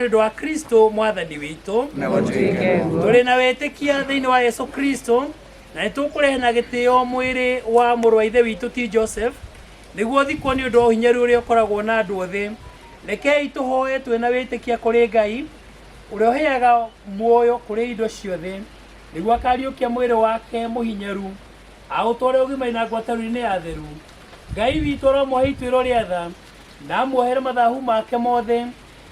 Ndwa Kristo mwathani witu tuli na wetikia thiini wa Yesu Kristo na nitukurehe na gitio mwiri wa muru wa ithe witu ti Joseph niguo thikwo ni undu hinyaru uria ukoragwo na andu othe rekei tuhoe twina witikia kuri Ngai uria uheaga muoyo kuri indo ciothe niguo akariukia mwiri wake muhinyaru autware ugima na ngwataniro-ini ya theru. Ngai witu aromuhe ituiro ria tha na amuohere mathahu make mothe.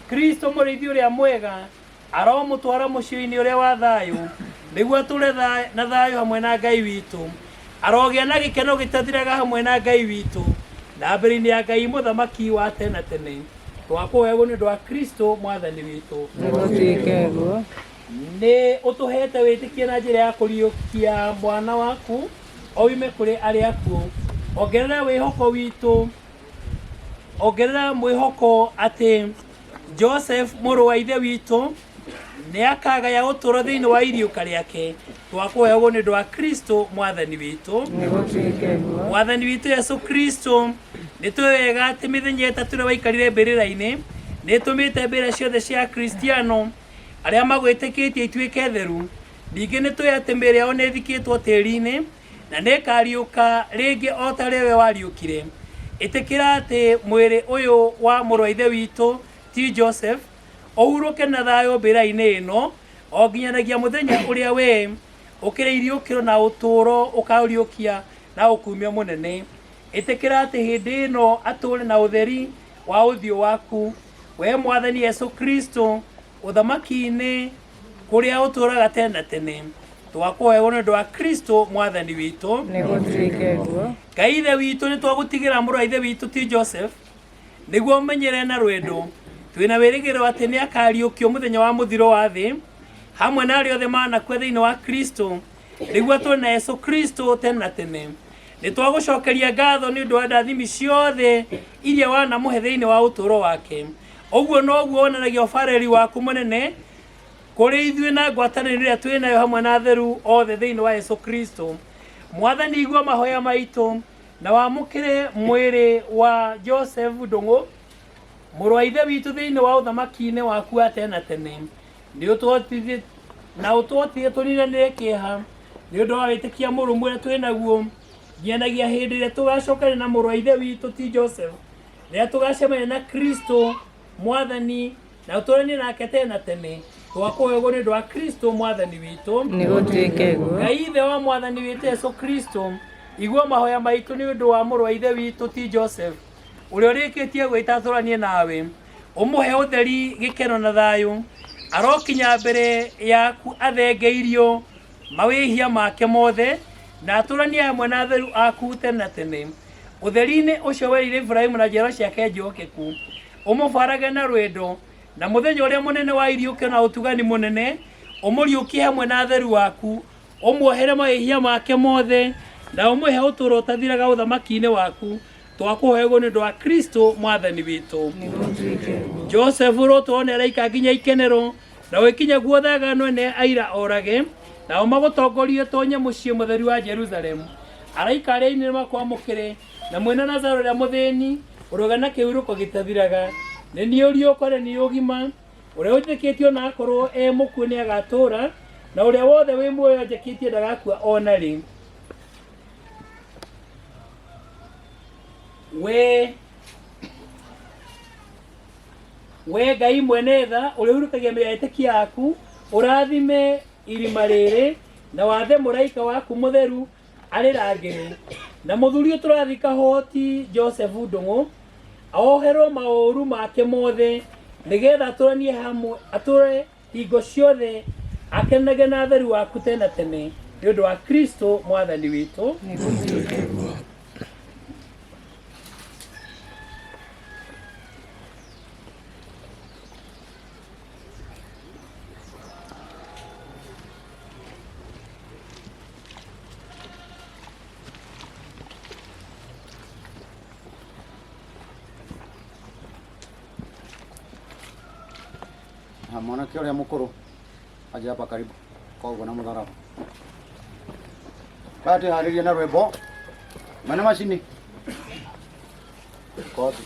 Kristo murithi uria mwega aromutwara mucii-ini uria wa thayu niguo ture na thayu hamwe na Ngai witu arogia na gikeno gitathiraga hamwe na Ngai witu na mbere-ini ya Ngai muthamaki wa tene tene. Twakuhegwo ni undu wa Kristo mwathani witu ni utuhete witikie na njira ya kuriukia mwana waku oime kuri aria akuo. Ongerera wihoko witu, ongerera mwihoko ati Joseph muru wa ithe witu ni akagaya uturo thiini wa iriuka riake. Twakuhegwo ni undu wa Kristo mwathani witu. Mwathani witu Yesu Kristo ni twega ati mithenya itatu ria waikarire mbirira-ini ni tumite mbira ciothe cia Kristiano aria magwitikitie ituike theru. Ningi ni twi ati mbira yao ni thikitwo tiri-ini na ni kariuka ringi o ta riwe wariukire. Itikira ati mwiri uyu wa muru wa ithe witu ti Joseph ohuruke na thayo mbira-ini ino o nginyanagia muthenya uria we ukiriiriukiro na uturo ukariukia na ukumia munene. Itikira ati hindi ino ature na utheri wa uthio waku we mwathani Yesu Kristo uthamaki-ini kuria uturaga tene tene. Twakuhegwo ni undu wa Kristo mwathani witu. Ngai ithe witu ni twagutigira muru wa ithe witu ti Joseph niguo umenyere na rwendo twina wirigiro ati ni akariukio muthenya wa muthiro wa thi hamwe na aria othe manakua thiini wa Kristo niguo turi na Yesu Kristo tene na tene. Ni twagucokeria ngatho ni undu wa ndathimi ciothe iria wanamuhe thiini wa uturo wake. Uguo noguo wonanagia ubareri waku munene kuri ithuĩ na ngwatanĩro ĩrĩa twĩ nayo hamwe na theru othe thĩinĩ wa Yesu Kristo. Mwathani igua mahoya maitũ na wamũkĩre mwĩrĩ wa Joseph Ndung'u mũrũ wa ithe witũ thĩinĩ wa ũthamaki-inĩ waku wa tene na tene. Nĩ ũtũhotithie na ũtũhotithie tũniinanĩre kĩeha nĩ ũndũ wa wĩtĩkia mũrũmu ũrĩa twĩ naguo nginyagia hĩndĩ ĩrĩa tũgacokania na mũrũ wa ithe witũ ti Joseph rĩrĩa tũgacemania na Kristo mwathani na ũtũranie nake tene na tene. Twakuhegwo ni undu wa Kristo mwathani witu. Ngai ithe wa mwathani witu Yesu Kristo igua mahoya maitu ni undu wa muru wa ithe witu ti Joseph uria urikitie gwitatũranie nawe. Umuhe utheri gikeno na thayu arokinya mbere yaku athengeirio mawihia make mothe na atũranie hamwe na theru aku tene na tene. Utheri-ini ucio werire Ibrahimu na njiaro ciake njokeku umubarage na rwendo na muthenya uria munene wa iriukio na utugani munene umuriukie hamwe na theru waku umuohere mawihia make mothe na umuhe uturo utathiraga uthamaki-ini waku. Twakuhegwo ni undu wa Kristo mwathani witu. Joseph rotone araika nginya ikenero na wikinya guothe agano ne aira orage na magutongorie tonye mucii mutheri wa Jerusalem. Araika aria-ini makwamukire na mwena Nazaro ria muthini urogana kiuruko gitathiraga ni niurio kore ni ugima uria uthikitio na akorwo muku ni agatura na uria wothe wi muoyo njekitie ndagakua ona ri. We Ngai mwene tha uria urukagia mĩĩtĩkia yaku urathime irima rĩrĩ na wathe mũraika waku mutheru arirangĩre na mũthuri tũrathika hoti Joseph Ndung'u oherwo maũru make mothe nigetha atũranie hamwe atũre hingo ciothe akenage na theru waku tene na tene nĩ ũndũ wa Kristo mwathani witũ. Mwanake uria mukuru aje hapa karibu koguo na mutharaba bati hariria na rwimbo mana macini kothi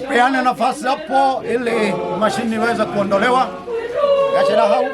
Peane nafasi hapo ili mashini iweze kuondolewa. Acha hao.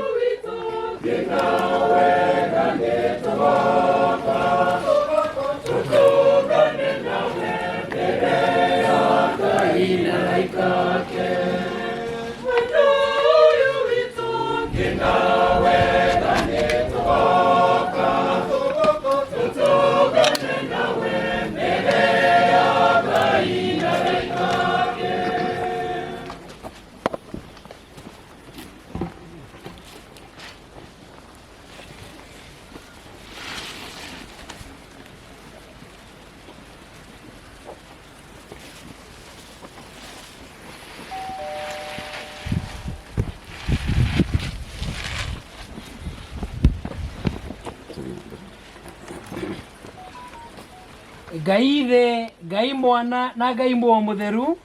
Ngai mwana na Ngai mutheru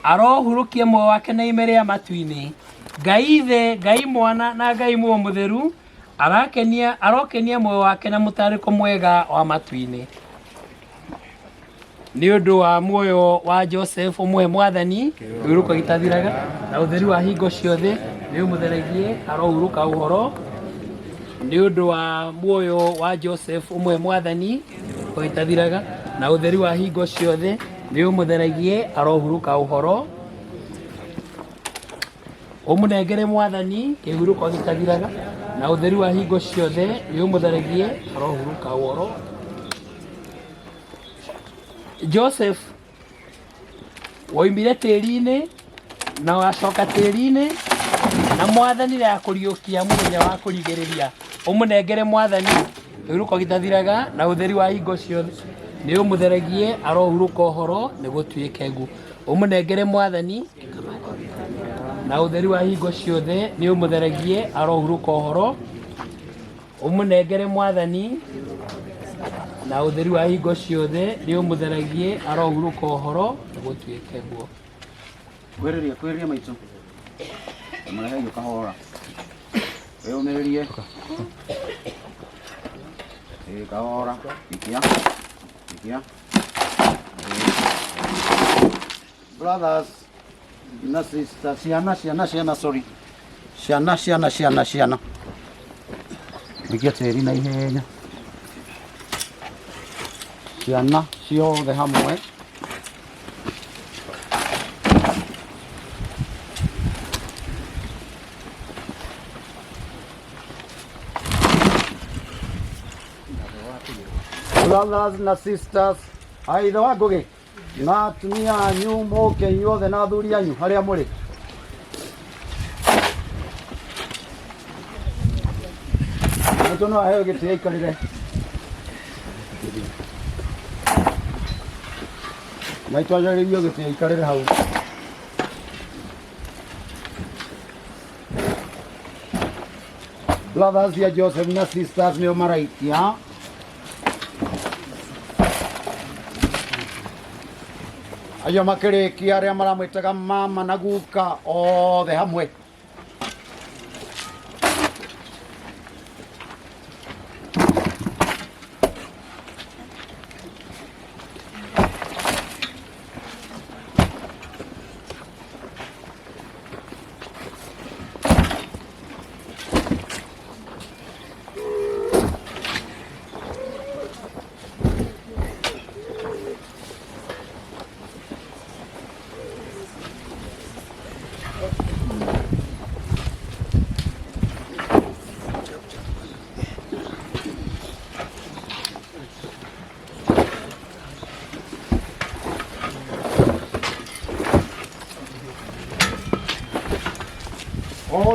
arohurukia muoyo wake na ime ria matu-ini. Ngai mwana na Ngai mutheru arokenia muoyo wake na mutariko mwega wa matu-ini. Ni undu wa muoyo wa Joseph umwe mwathani uhuruka gitathiraga na utheri wa hingo ciothe ni umutheragie arohuruka uhoro. Ni undu wa muoyo wa Joseph umwe mwathani gitathiraga na utheri wa hingo ciothe ni umutheragie arohuruka uhoro. Umunengere mwathani kihuruka gitathiraga na utheri wa hingo ciothe ni umutheragie arohuruka uhoro. Joseph woimire tĩri-inĩ na wacoka tĩri-inĩ na mwathani ya kũriũkia mũthenya wa kũrigĩrĩria. Ũmũnengere mwathani ũhurũko gĩtathiraga na ũtheri wa hingo ciothe nĩ ũmũtheragie arohurũka ũhoro nĩ gũtuĩke ngu. Ũmũnengere mwathani na ũtheri wa hingo ciothe nĩ ũmũtheragie arohurũka ũhoro. umunengere mwathani na utheri wa hingo ciothe ni umutheragie arohuruka uhoro gutuike guo kwiriria maitu marahe kahora umiririe kahora ikia brothers na sisters ciana sorry ciana ikia tĩri na ihenya ciana ciothe hamwe brothers na sisters aitha wa ngugi na atumia anyu moke inyuothe na athuri anyu haria muri mtu no aheo gĩtĩ aikarire maitũ ajagĩrio gĩtĩ aikarire hau brothers ya Joseph na sisters nĩo maraikia ayo makĩrĩkia arĩa maramwĩtaga mama na guka othe hamwe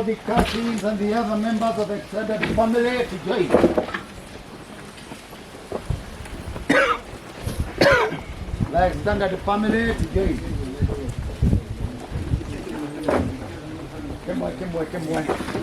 all the cousins and the other members of the extended family to join. The extended family to join. Come on.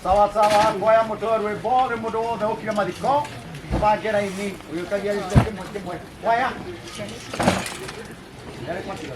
Sawa ngoya motorwe bore mudo wothe ukire mathiko ubangera ini uyukagia icio kimwe ngoya yale kwatira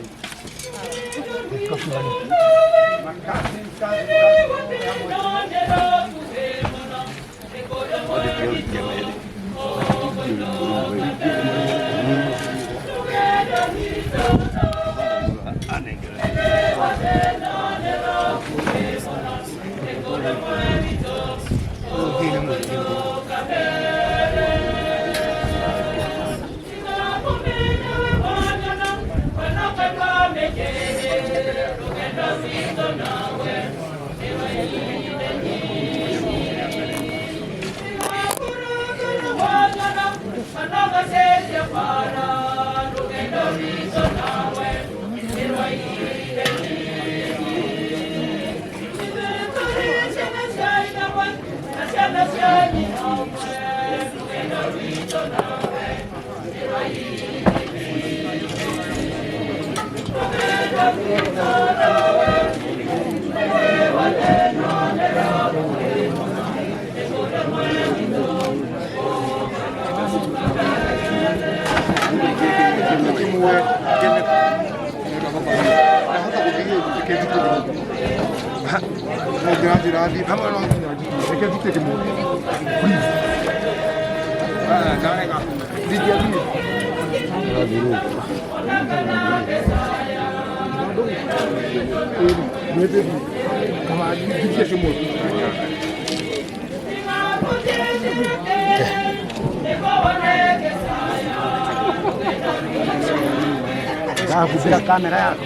kupira kamera yako.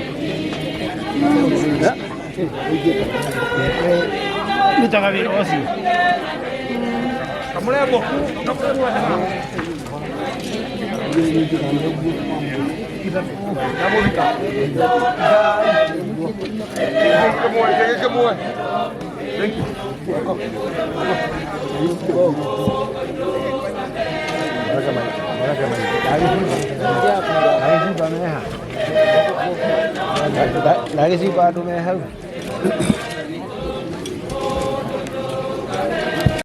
Nitaka vikosi. Kamulebo. Thank you. Lagi si Pak tu meh.